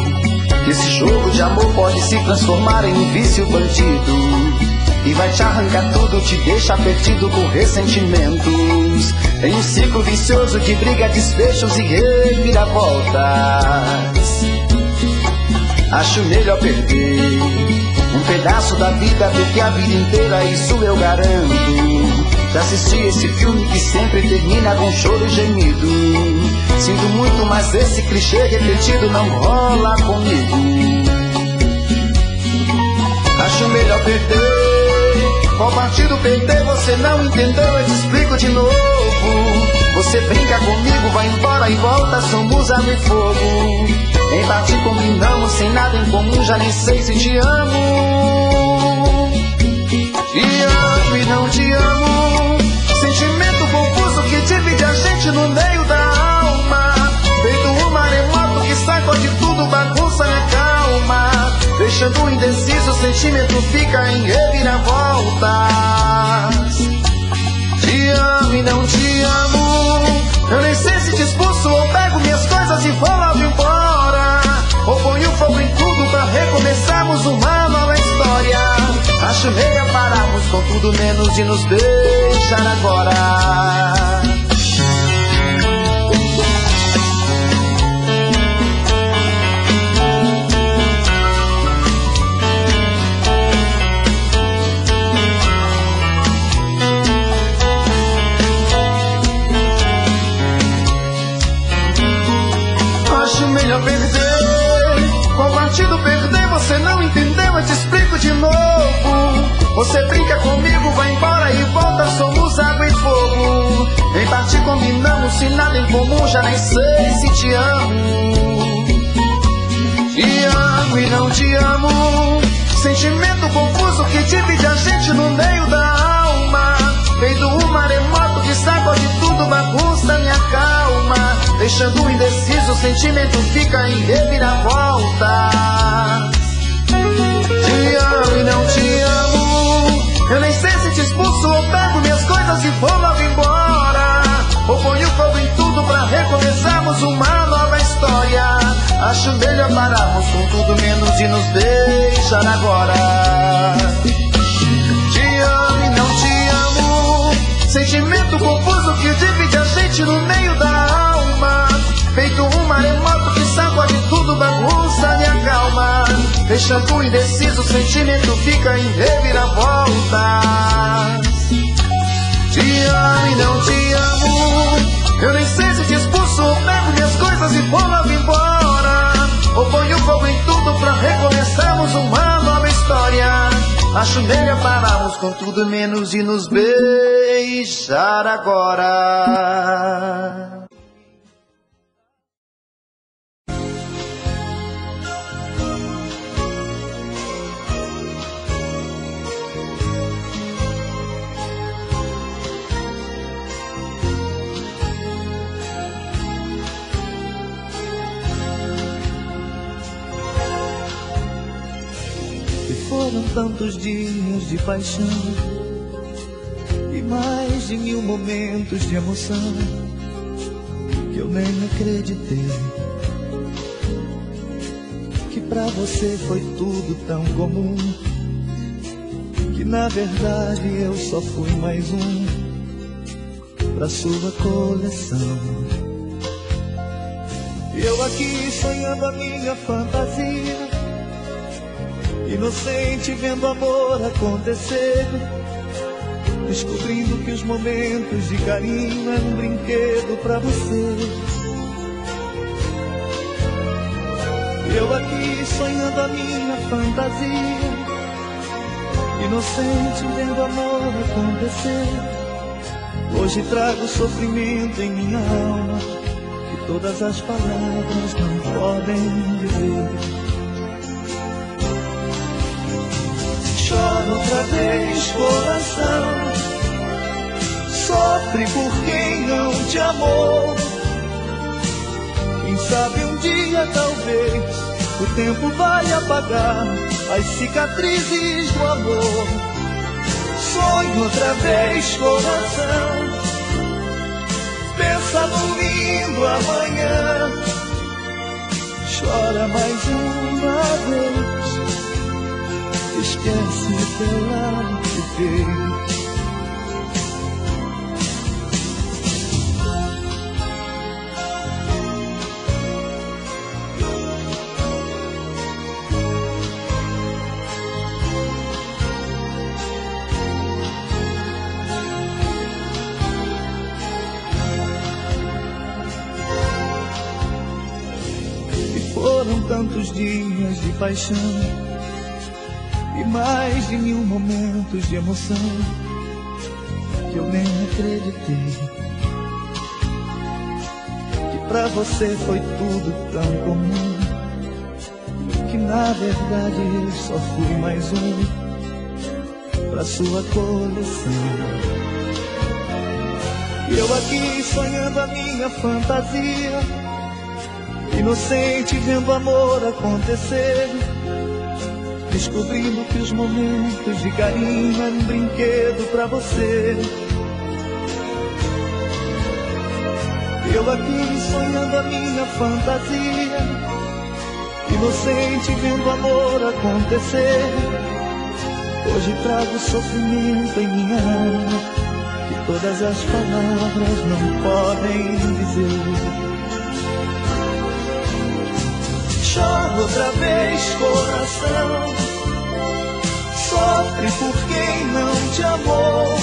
que esse jogo de amor pode se transformar em um vício bandido e vai te arrancar tudo, te deixa perdido com ressentimentos, em um ciclo vicioso de briga, desfechos e reviravoltas. Acho melhor perder um pedaço da vida do que a vida inteira, isso eu garanto. Já assisti esse filme que sempre termina com choro e gemido. Sinto muito, mas esse clichê repetido não rola comigo. Acho melhor perder. Qual partido perder? Você não entendeu, eu te explico de novo. Você brinca comigo, vai embora e volta, somos água e fogo. Em parte combinamos, sem nada em comum, já nem sei se te amo. Te amo e não te amo. Sentimento confuso que divide a gente no meio da alma. Feito um maremoto que sacode tudo, bagunça minha calma. Deixando indeciso, o sentimento fica em reviravoltas. Te amo e não te amo. Eu nem sei se te expulso ou pego minhas coisas e vou logo embora, ou ponho fogo em tudo pra recomeçarmos uma nova história. Acho melhor pararmos com tudo menos de nos deixar agora. melhor perder. Qual partido perder? Você não entendeu, eu te explico de novo. Você brinca comigo, vai embora e volta, somos água e fogo. Em parte combinamos, se nada em comum, já nem sei se te amo. Te amo e não te amo. Sentimento confuso que divide a gente no meio da alma. Feito um maremoto que sacode tudo, bagunça minha calma. Deixando indeciso, o sentimento fica em reviravolta. Te amo e não te amo. Eu nem sei se te expulso ou pego minhas coisas e vou logo embora. Ou ponho fogo em tudo pra recomeçarmos uma nova história. Acho melhor pararmos com tudo menos de nos deixar agora. Te amo e não te amo. Sentimento confuso que divide a gente no meio da alma. Feito um maremoto que sacode tudo, bagunça minha calma. Deixando indeciso, o sentimento fica em reviravoltas. Te amo e não te amo. Eu nem sei se te expulso ou pego minhas coisas e vou logo embora. Ou ponho fogo em tudo pra recomeçarmos uma nova história. Acho melhor pararmos com tudo menos de nos beijar agora. Foram tantos dias de paixão e mais de 1000 momentos de emoção que eu nem acreditei que pra você foi tudo tão comum, que na verdade eu só fui mais um pra sua coleção. Eu aqui sonhando a minha fantasia, inocente vendo amor acontecer, descobrindo que os momentos de carinho eram um brinquedo pra você. Eu aqui sonhando a minha fantasia, inocente vendo amor acontecer. Hoje trago sofrimento em minha alma que todas as palavras não podem dizer. Chora outra vez, coração, sofre por quem não te amou. Quem sabe um dia, talvez, o tempo vai apagar as cicatrizes do amor. Sonha outra vez, coração, pensa no lindo amanhã. Chora mais uma vez, esquece que ela te fez. E foram tantos dias de paixão e mais de 1000 momentos de emoção que eu nem acreditei que pra você foi tudo tão comum, que na verdade eu só fui mais um pra sua coleção. E eu aqui sonhando a minha fantasia, inocente vendo amor acontecer, descobrindo que os momentos de carinho eram um brinquedo pra você. Eu aqui sonhando a minha fantasia, inocente vendo amor acontecer. Hoje trago sofrimento em minha alma que todas as palavras não podem dizer. Chora outra vez, coração, sofre por quem não te amou.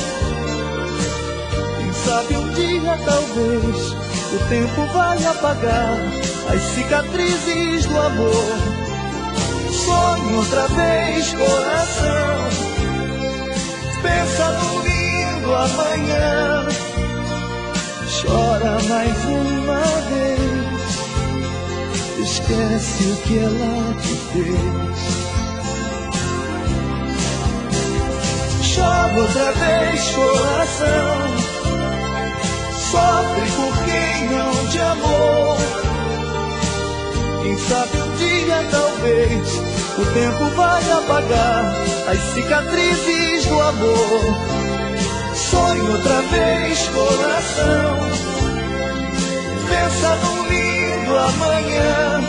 Quem sabe um dia, talvez, o tempo vai apagar as cicatrizes do amor. Sonho outra vez, coração, pensa no lindo amanhã. Chora mais uma vez, esquece o que ela te fez. Chora outra vez, coração, sofre por quem não te amou. Quem sabe um dia, talvez, o tempo vai apagar as cicatrizes do amor. Sonho outra vez, coração, pensa num lindo amanhã.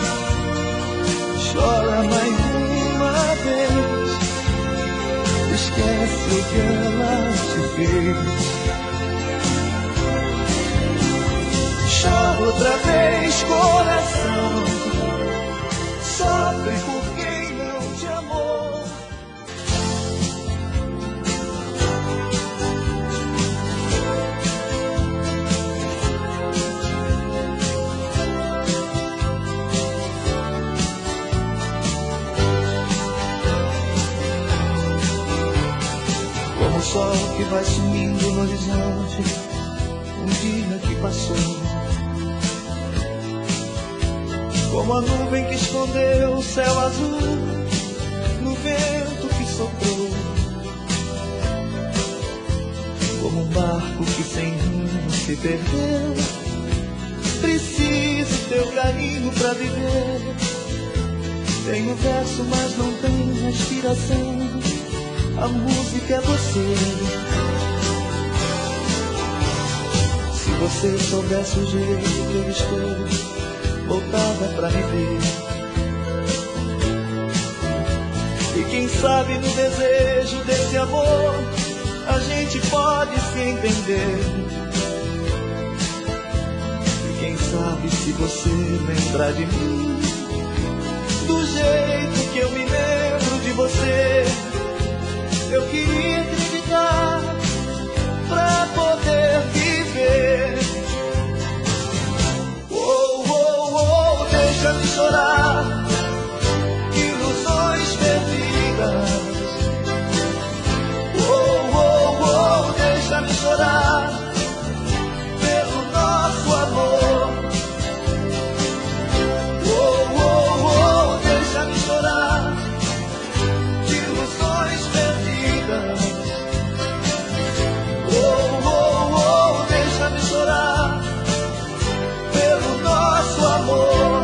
Chora mais uma vez, esquece o que ela te fez. Chora outra vez, coração, sofre por quem não te amou. Como o sol que vai sumindo no horizonte, um dia que passou. Como a nuvem que escondeu o céu azul no vento que soprou. Como um barco que sem rumo se perdeu, preciso teu carinho pra viver. Tenho verso, mas não tenho respiração. A música é você. Se você soubesse o jeito que eu estou, voltava pra me ver. E quem sabe no desejo desse amor a gente pode se entender. E quem sabe se você lembrar de mim do jeito que eu me lembro de você. Eu queria acreditar pra poder viver. Deixa-me chorar, ilusões perdidas. Deixa-me chorar pelo nosso amor. Deixa-me chorar de ilusões perdidas. Deixa-me chorar pelo nosso amor.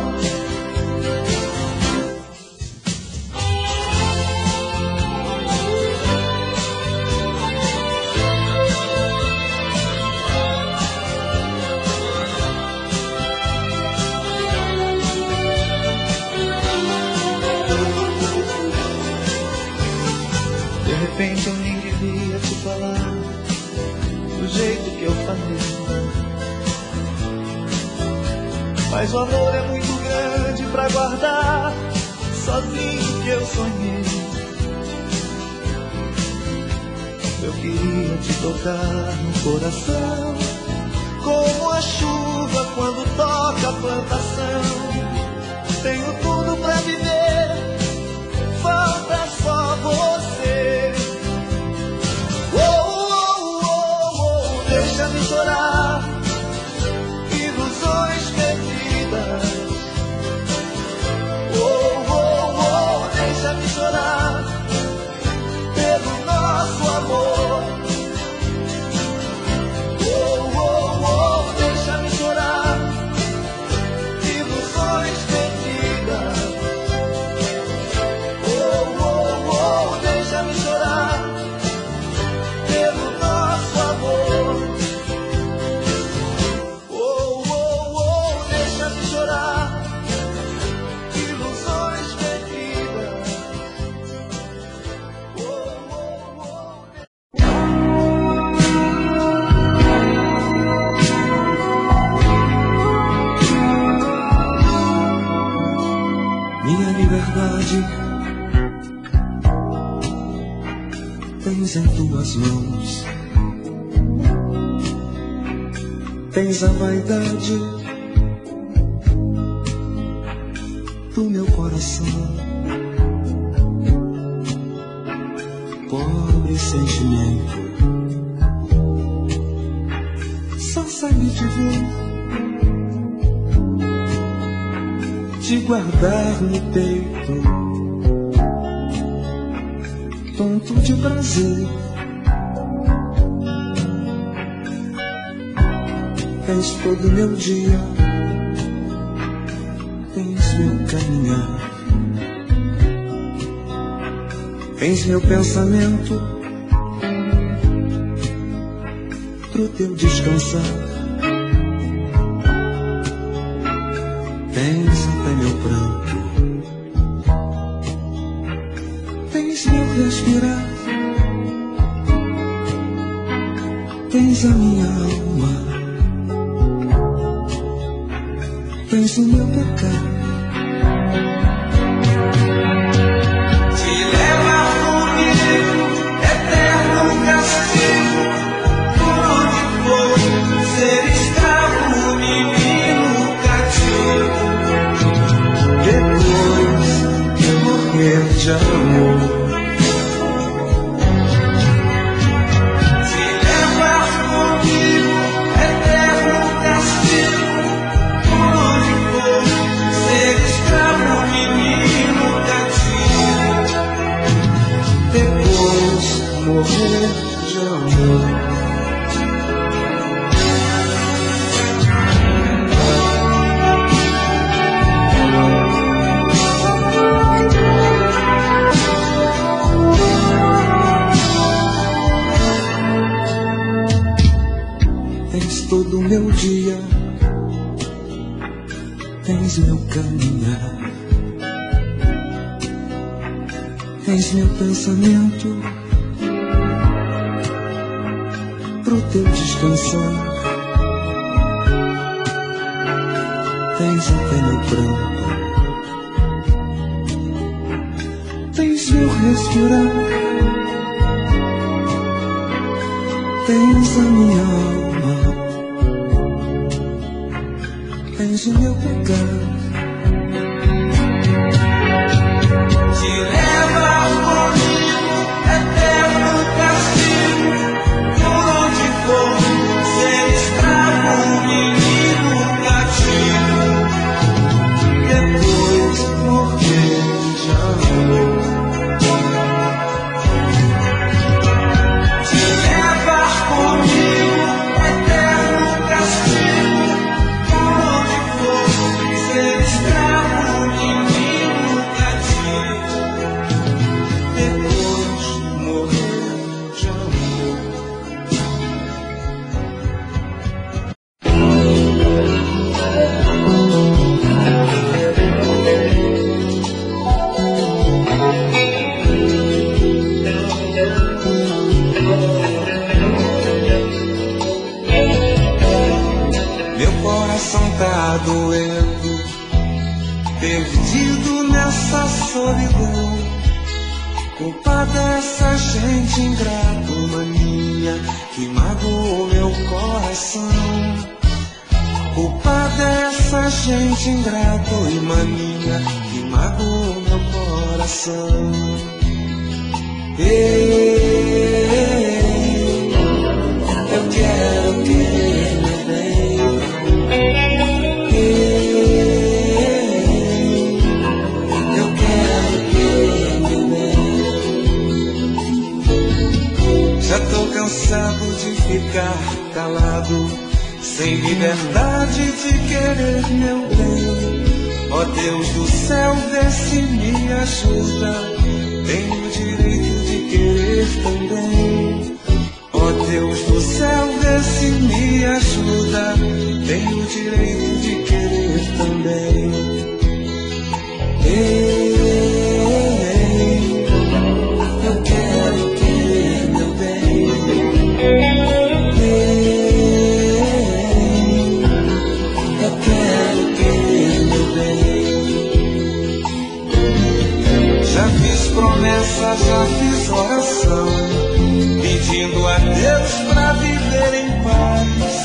De repente eu nem devia te falar do jeito que eu falei, mas o amor é muito grande pra guardar sozinho que eu sonhei. Eu queria te tocar no coração, como a chuva quando toca a plantação. Tenho tudo pra viver, falta só você. Deixa-me chorar, ilusões perdidas. Deixa-me chorar pelo nosso amor. Deixa-me chorar, ilusões perdidas. Deixa-me chorar pelo nosso amor. Deixa-me chorar, ilusões perdidas. Minha liberdade tens em tuas mãos. Tens a vaidade do meu coração. Pobre sentimento, só sabe de ver, de guardar no peito, tonto de prazer. Tens todo meu dia, tens meu caminhar, tens meu pensamento pro teu descansar, tens até meu pranto, tens meu respirar, tens a minha alma, tens o meu pecado. Te levar comigo, eterno castigo, por onde for, ser escravo, menino cativo. Depois morrer de amor. Te levar comigo, eterno castigo, por onde for, ser escravo, menino cativo. Depois morrer de amor. Tens todo o meu dia, tens meu caminhar, tens meu pensamento pro teu descansar, tens até meu pranto, tens meu respirar, tens a minha alma, tens o meu pecado. Te levar comigo, eterno castigo, por onde for, ser escravo, menino cativo. Depois morrer de amor. Te levar comigo, eterno castigo, por onde for, ser escravo, menino cativo. Depois morrer de amor. Meu coração tá doendo, perdido nessa solidão. Culpada essa gente ingrata, mania, que magoou meu coração. Culpada essa gente ingrata e mania, que magoou meu coração. Ei, eu quero querer meu bem. Ei, eu quero querer meu bem. Já tô cansado de ficar calado, sem liberdade de querer meu bem. Ó Deus do céu, vê se me ajuda, tenho o direito de querer também. Ó Deus do céu, vê se me ajuda, tenho o direito de querer também. Ei, eu quero querer meu bem. Eu quero querer meu bem. Já fiz promessa, já fiz oração, pedindo a Deus pra viver em paz.